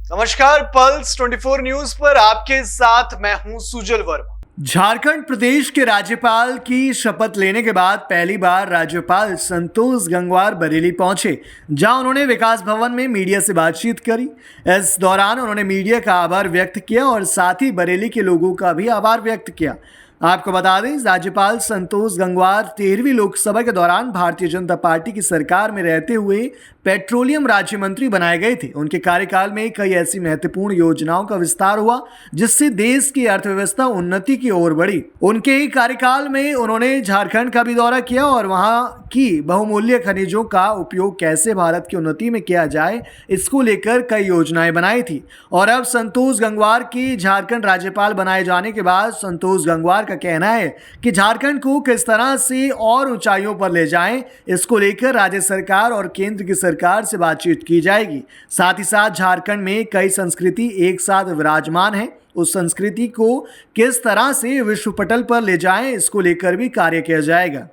नमस्कार, pulse 24 news पर आपके साथ मैं हूं सुजल वर्मा। झारखंड प्रदेश के राज्यपाल की शपथ लेने के बाद पहली बार राज्यपाल संतोष गंगवार बरेली पहुंचे, जहां उन्होंने विकास भवन में मीडिया से बातचीत करी। इस दौरान उन्होंने मीडिया का आभार व्यक्त किया और साथ ही बरेली के लोगों का भी आभार व्यक्त किया। आपको बता दें, राज्यपाल संतोष गंगवार 13वीं लोकसभा के दौरान भारतीय जनता पार्टी की सरकार में रहते हुए पेट्रोलियम राज्य मंत्री बनाए गए थे। उनके कार्यकाल में कई ऐसी महत्वपूर्ण योजनाओं का विस्तार हुआ जिससे देश की अर्थव्यवस्था उन्नति की ओर बढ़ी। उनके कार्यकाल में उन्होंने झारखंड का भी दौरा किया और वहां की बहुमूल्य खनिजों का उपयोग कैसे भारत की उन्नति में किया जाए, इसको लेकर कई योजनाएं बनाई थी। और अब संतोष गंगवार के झारखंड राज्यपाल बनाए जाने के बाद संतोष गंगवार का कहना है कि झारखंड को किस तरह से और ऊंचाइयों पर ले जाएं, इसको लेकर राज्य सरकार और केंद्र की सरकार से बातचीत की जाएगी। साथ ही साथ झारखंड में कई संस्कृति एक साथ विराजमान है, उस संस्कृति को किस तरह से विश्व पटल पर ले जाएं, इसको लेकर भी कार्य किया जाएगा।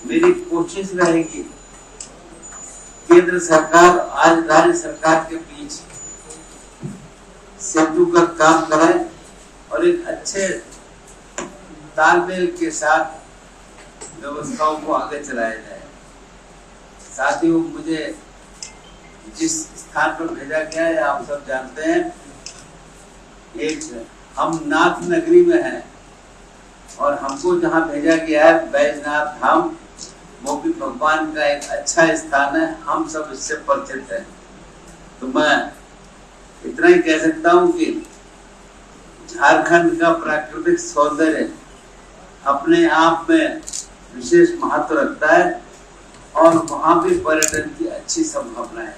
मेरी कोशिश रहेगी केंद्र सरकार आज राज्य सरकार के बीच सेतु का काम कराए और एक अच्छे तालमेल के साथ व्यवस्थाओं को आगे चलाया जाए। साथ ही मुझे जिस स्थान पर भेजा गया है आप सब जानते हैं, एक हम नाथ नगरी में हैं और हमको जहाँ भेजा गया है बैजनाथ धाम, वो भी भगवान का एक अच्छा स्थान है। हम सब इससे परिचित हैं। तो मैं इतना ही कह सकता हूँ कि झारखंड का प्राकृतिक सौंदर्य अपने आप में विशेष महत्व रखता है और वहाँ भी पर्यटन की अच्छी संभावना है।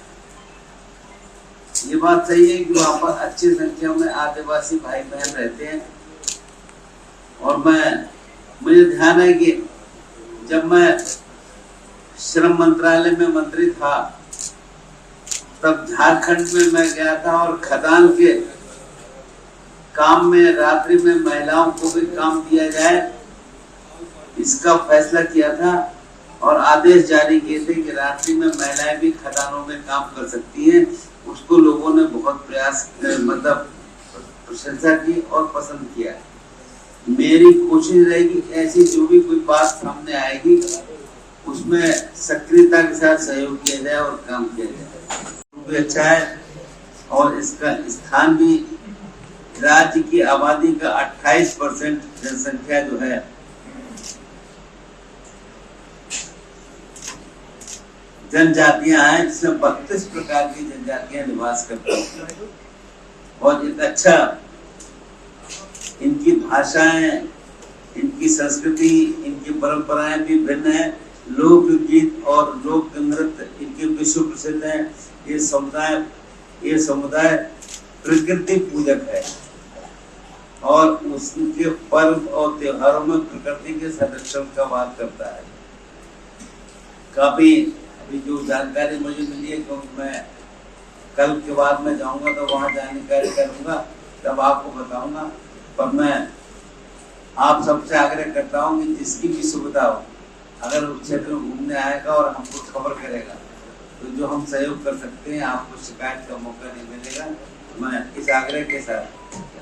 ये बात सही है कि वहाँ पर अच्छी संख्या में आदिवासी भाई बहन रहते हैं और मुझे ध्यान है कि जब मैं श्रम मंत्रालय में मंत्री था तब झारखंड में मैं गया था और खदान के काम में रात्रि में महिलाओं को भी काम दिया जाए, इसका फैसला किया था और आदेश जारी किए थे कि रात्रि में महिलाएं भी खदानों में काम कर सकती हैं। उसको लोगों ने बहुत प्रशंसा की और पसंद किया। मेरी कोशिश रहेगी ऐसी जो भी कोई बात सामने आएगी उसमें सक्रियता के साथ सहयोग किया जाए और काम किया जाए। भी अच्छा है और इसका स्थान भी राज्य की आबादी का 28% जनसंख्या जो है जनजातियां हैं, जिसमें 32 प्रकार की जनजातियां निवास करती हैं और एक अच्छा इनकी भाषाएं, इनकी संस्कृति, इनकी परंपराएं भी भिन्न है। लोकगीत और लोक नृत्य इनके विश्व प्रसिद्ध हैं। ये समुदाय प्रकृति पूजक है और उसके पर्व और त्योहारों में प्रकृति के संरक्षण का बात करता है। काफी अभी जो जानकारी मुझे मिली है, क्योंकि मैं कल के बाद में जाऊंगा तो वहां जानकारी करूंगा, तब आपको बताऊंगा। पर मैं आप सबसे आग्रह करता हूँ कि जिसकी भी सुविधा हो, अगर उस क्षेत्र में घूमने आएगा और हमको खबर करेगा तो जो हम सहयोग कर सकते हैं, आपको शिकायत का मौका नहीं मिलेगा। मैं इस आग्रह के साथ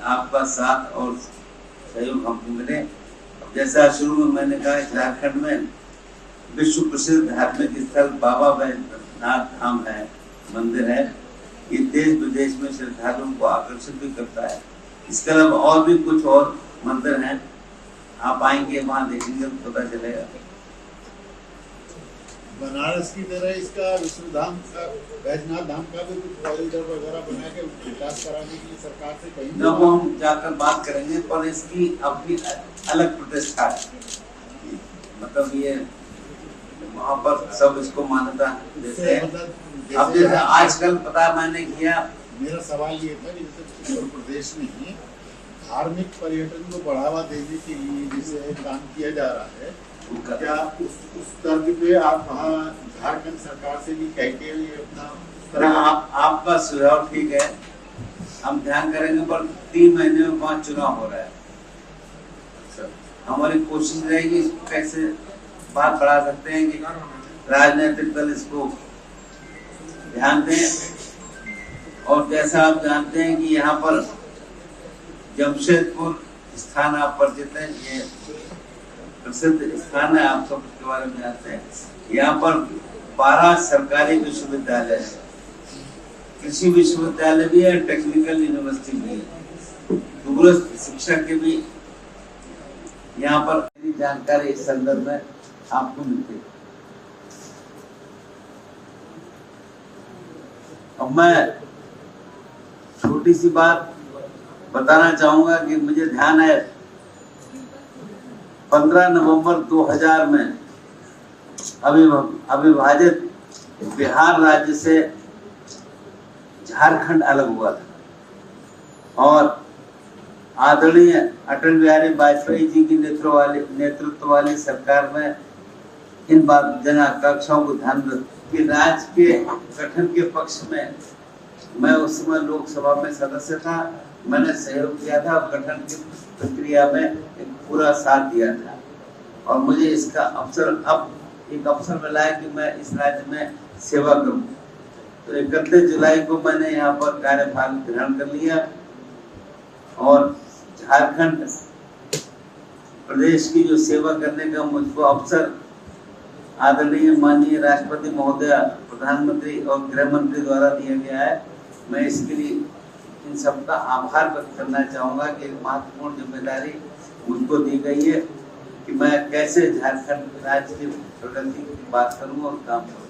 आपका साथ और सहयोग हमको मिले। जैसा शुरू में मैंने कहा, झारखंड में विश्व प्रसिद्ध धार्मिक स्थल बाबा बैजनाथ धाम है, मंदिर है। ये देश विदेश में श्रद्धालुओं को आकर्षित भी करता है। इसके अलावा और भी कुछ और मंदिर हैं, आप आएंगे वहां देखेंगे तो पता चलेगा। बनारस की तरह इसका विश्वधाम का बैजनाथ धाम का भी कुछ कॉरिडोर वगैरह बना के विकास कराने के लिए सरकार से कहीं न वो हम जाकर बात करेंगे, पर इसकी अपनी अलग प्रतिष्ठा है। मतलब ये वहाँ पर सब इसको मान्यता देते हैं। अब जैसे आजकल पता मैंने किया, मेरा सवाल ये था कि जैसे उत्तर प्रदेश में ही धार्मिक पर्यटन को बढ़ावा देने के लिए जिसे काम किया जा रहा है, क्या उस तर्ज पे आप वहाँ झारखंड सरकार से भी कह के अपना आपका सुझाव ठीक है। हम ध्यान करेंगे, पर 3 महीने में 5 चुनाव हो रहा है। हमारी कोशिश रहेगी कैसे बात बढ़ा सकते हैं कि राजनीतिक दल इसको ध्यान दें। और जैसा आप जानते हैं कि यहाँ पर जमशेदपुर स्थान आप परिचित हैं, ये प्रसिद्ध स्थान है, आप सब इसके बारे में जानते हैं। यहाँ पर 12 सरकारी विश्वविद्यालय है, कृषि विश्वविद्यालय भी है, टेक्निकल यूनिवर्सिटी भी है, दूरस्थ शिक्षा के भी यहाँ पर मेरी जानकारी इस संदर्भ में आपको मिलती है। अब मैं छोटी सी बात बताना चाहूंगा कि मुझे ध्यान है 15 नवंबर 2000 में अविभाजित बिहार राज्य से झारखंड अलग हुआ था और आदरणीय अटल बिहारी वाजपेयी जी की नेतृत्व वाली सरकार में इन जन आकांक्षाओं को ध्यान रख कि राज्य के गठन के पक्ष में मैं उस समय लोकसभा में सदस्य था, मैंने सहयोग किया था, गठन की प्रक्रिया में एक पूरा साथ दिया था और मुझे इसका एक अवसर मिला है कि मैं इस राज्य में सेवा करूं। तो 31 जुलाई को मैंने यहाँ पर कार्यभार ग्रहण कर लिया और झारखंड प्रदेश की जो सेवा करने का मुझको अवसर आदरणीय माननीय राष्ट्रपति महोदय, प्रधानमंत्री और गृह मंत्री द्वारा दिया गया है। मैं इसके लिए इन सबका आभार व्यक्त करना चाहूँगा कि एक महत्वपूर्ण जिम्मेदारी मुझको दी गई है कि मैं कैसे झारखंड राज्य की प्रगति की बात करूँ और काम करूँ।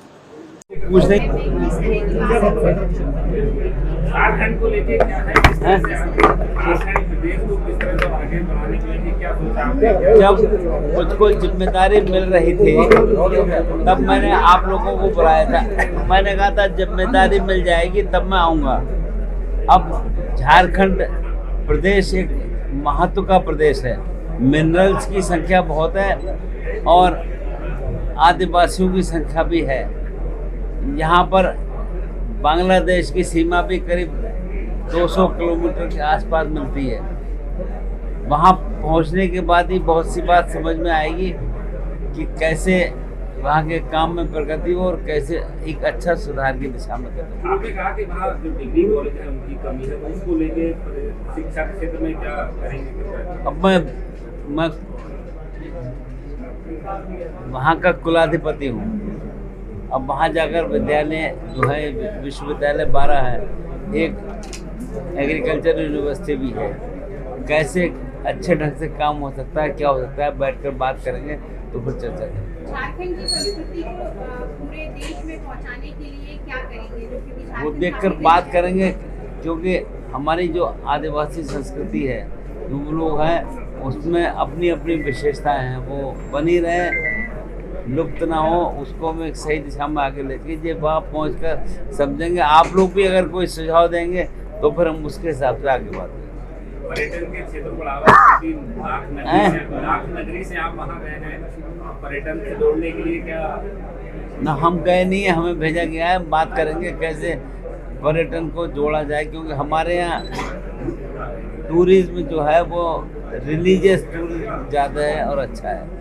झारखंड को लेके क्या है, झारखंड प्रदेश को किस तरह से आगे बढ़ाने के लिए क्या सोचा? जब मुझको जिम्मेदारी मिल रही थी तब मैंने आप लोगों को बुलाया था। मैंने कहा था जिम्मेदारी मिल जाएगी तब मैं आऊँगा। अब झारखंड प्रदेश एक महत्व का प्रदेश है, मिनरल्स की संख्या बहुत है और आदिवासियों की संख्या भी है। यहाँ पर बांग्लादेश की सीमा भी करीब 200 किलोमीटर के आसपास मिलती है। वहाँ पहुँचने के बाद ही बहुत सी बात समझ में आएगी कि कैसे वहाँ के काम में प्रगति हो और कैसे एक अच्छा सुधार की दिशा में करें। आपने कहा कि वहाँ जो डिग्री कॉलेज है उनकी कमी है, उसको लेके शिक्षा के क्षेत्र में क्या करेंगे? अब मैं वहाँ का कुलाधिपति हूँ। अब वहाँ जाकर विद्यालय जो है विश्वविद्यालय 12 है, एक एग्रीकल्चर यूनिवर्सिटी भी है। कैसे अच्छे ढंग से काम हो सकता है, क्या हो सकता है, बैठकर बात करेंगे तो फिर चर्चा करेंगे। झारखंड की संस्कृति को पूरे देश में पहुंचाने के लिए क्या करेंगे? वो देखकर बात करेंगे क्योंकि हमारी जो आदिवासी संस्कृति है, जो लोग हैं उसमें अपनी अपनी विशेषताएं हैं, वो बनी रहे, लुप्त ना हो, उसको हम एक सही दिशा में आगे लेके जब वहाँ पहुँचकर समझेंगे। आप लोग भी अगर कोई सुझाव देंगे तो फिर हम उसके हिसाब से आगे बात करेंगे। पर्यटन के क्षेत्र को बढ़ावा नाग नगरी से आप वहाँ गए हैं, पर्यटन से जोड़ने के लिए क्या? ना हम गए नहीं है, हमें भेजा गया है। बात करेंगे कैसे पर्यटन को जोड़ा जाए, क्योंकि हमारे यहाँ टूरिज्म जो है वो रिलीजियस टूरिज्म ज़्यादा है और अच्छा है।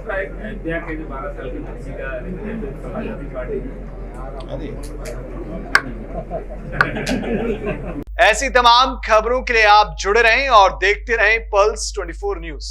अयोध्या के जो 12 साल की बच्ची का समाजवादी पार्टी ऐसी तमाम खबरों के लिए आप जुड़े रहें और देखते रहें पल्स 24 न्यूज़।